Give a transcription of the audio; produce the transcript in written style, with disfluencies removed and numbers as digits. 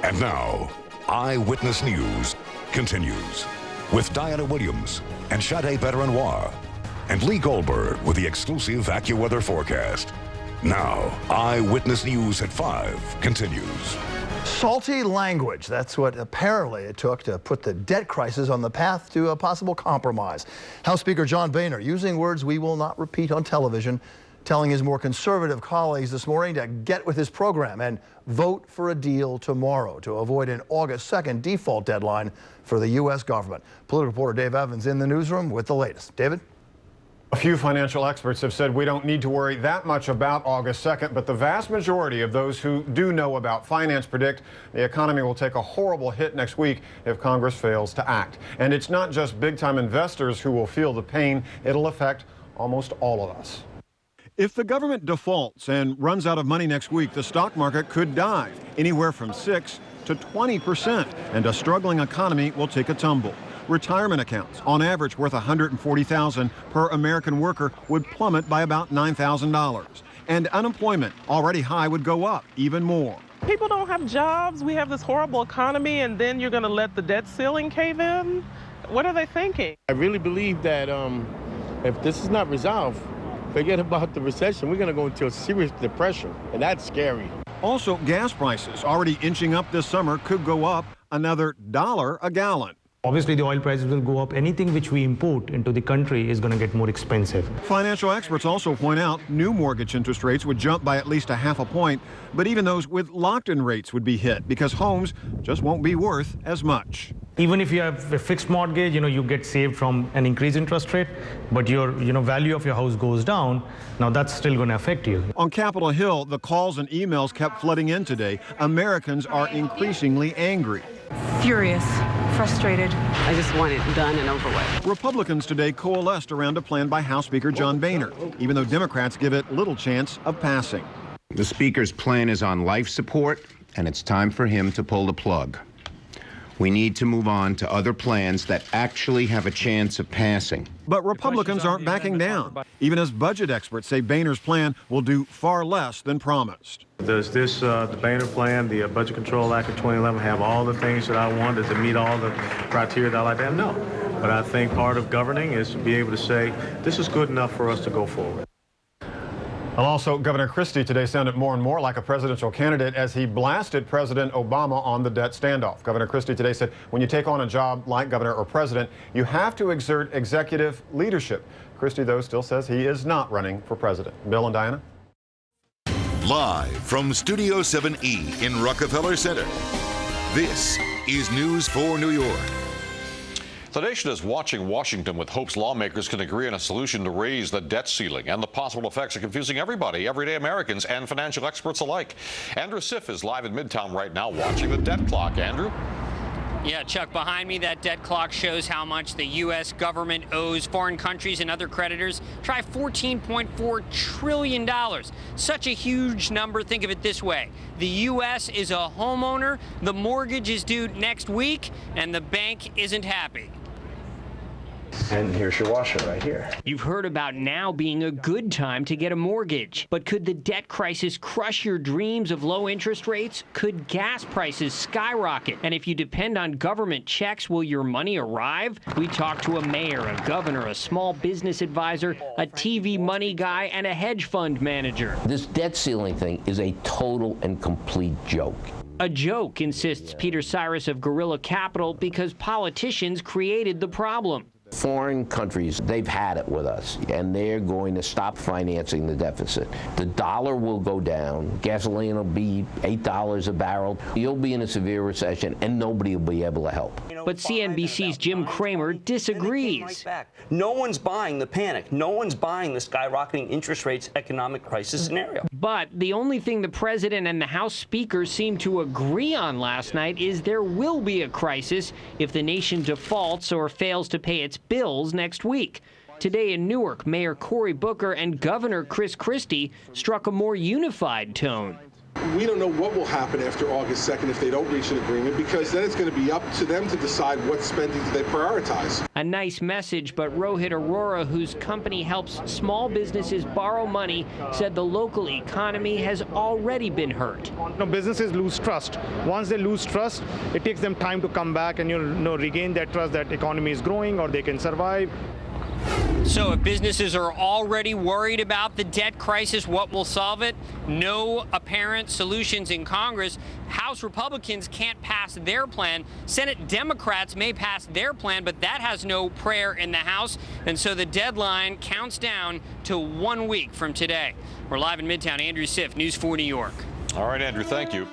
And now, Eyewitness News continues with Diana Williams and Sade Bedouinoir and Lee Goldberg with the exclusive AccuWeather forecast. Now, Eyewitness News at 5 continues. Salty language. That's what apparently it took to put the debt crisis on the path to a possible compromise. House Speaker John Boehner using words we will not repeat on television, telling his more conservative colleagues this morning to get with his program and vote for a deal tomorrow to avoid an August 2nd default deadline for the U.S. government. Political reporter Dave Evans in the newsroom with the latest. David? A few financial experts have said we don't need to worry that much about August 2nd, but the vast majority of those who do know about finance predict the economy will take a horrible hit next week if Congress fails to act. And it's not just big-time investors who will feel the pain. It'll affect almost all of us. If the government defaults and runs out of money next week, the stock market could dive anywhere from 6 to 20%, and a struggling economy will take a tumble. Retirement accounts, on average worth $140,000 per American worker, would plummet by about $9,000. And unemployment, already high, would go up even more. People don't have jobs. We have this horrible economy, and then you're going to let the debt ceiling cave in? What are they thinking? I really believe that if this is not resolved, forget about the recession. We're going to go into a serious depression, and that's scary. Also, gas prices, already inching up this summer, could go up another $1 a gallon. Obviously, the oil prices will go up. Anything which we import into the country is going to get more expensive. Financial experts also point out new mortgage interest rates would jump by at least a half a point, but even those with locked-in rates would be hit because homes just won't be worth as much. Even if you have a fixed mortgage, you get saved from an increased interest rate, but your value of your house goes down. Now that's still going to affect you. On Capitol Hill, the calls and emails kept flooding in today. Americans are increasingly angry. Furious, frustrated. I just want it done and over with. Republicans today coalesced around a plan by House Speaker John Boehner, even though Democrats give it little chance of passing. The Speaker's plan is on life support, and it's time for him to pull the plug. We need to move on to other plans that actually have a chance of passing. But Republicans aren't backing down, even as budget experts say Boehner's plan will do far less than promised. Does this, the Boehner plan, the Budget Control Act of 2011, have all the things that I want? Does it meet all the criteria that I like to have? No. But I think part of governing is to be able to say, this is good enough for us to go forward. Well, also, Governor Christie today sounded more and more like a presidential candidate as he blasted President Obama on the debt standoff. Governor Christie today said when you take on a job like governor or president, you have to exert executive leadership. Christie, though, still says he is not running for president. Bill and Diana? Live from Studio 7E in Rockefeller Center, this is News 4 New York. The nation is watching Washington with hopes lawmakers can agree on a solution to raise the debt ceiling, and the possible effects are confusing everybody, everyday Americans and financial experts alike. Andrew Siff is live in Midtown right now watching the debt clock. Andrew? Yeah, Chuck, behind me, that debt clock shows how much the U.S. government owes foreign countries and other creditors. Try $14.4 trillion. Such a huge number. Think of it this way. The U.S. is a homeowner, the mortgage is due next week, and the bank isn't happy. And here's your washer right here. You've heard about now being a good time to get a mortgage. But could the debt crisis crush your dreams of low interest rates? Could gas prices skyrocket? And if you depend on government checks, will your money arrive? We talked to a mayor, a governor, a small business advisor, a TV money guy, and a hedge fund manager. This debt ceiling thing is a total and complete joke. A joke, insists Peter Cyrus of Gorilla Capital, because politicians created the problem. Foreign countries, they've had it with us, and they're going to stop financing the deficit. The dollar will go down. Gasoline will be $8 a barrel. You'll be in a severe recession, and nobody will be able to help. But CNBC's Jim Cramer disagrees. No one's buying the panic. No one's buying the skyrocketing interest rates economic crisis scenario. But the only thing the president and the House Speaker seemed to agree on last night is there will be a crisis if the nation defaults or fails to pay its bills next week. Today in Newark, Mayor Cory Booker and Governor Chris Christie struck a more unified tone. We don't know what will happen after August 2nd if they don't reach an agreement, because then it's going to be up to them to decide what spending do they prioritize. A nice message, but Rohit Arora, whose company helps small businesses borrow money, said the local economy has already been hurt. Businesses lose trust. Once they lose trust, it takes them time to come back and regain that trust that economy is growing or they can survive. So if businesses are already worried about the debt crisis, what will solve it? No apparent solutions in Congress. House Republicans can't pass their plan. Senate Democrats may pass their plan, but that has no prayer in the House. And so the deadline counts down to 1 week from today. We're live in Midtown. Andrew Siff, News 4 New York. All right, Andrew, thank you.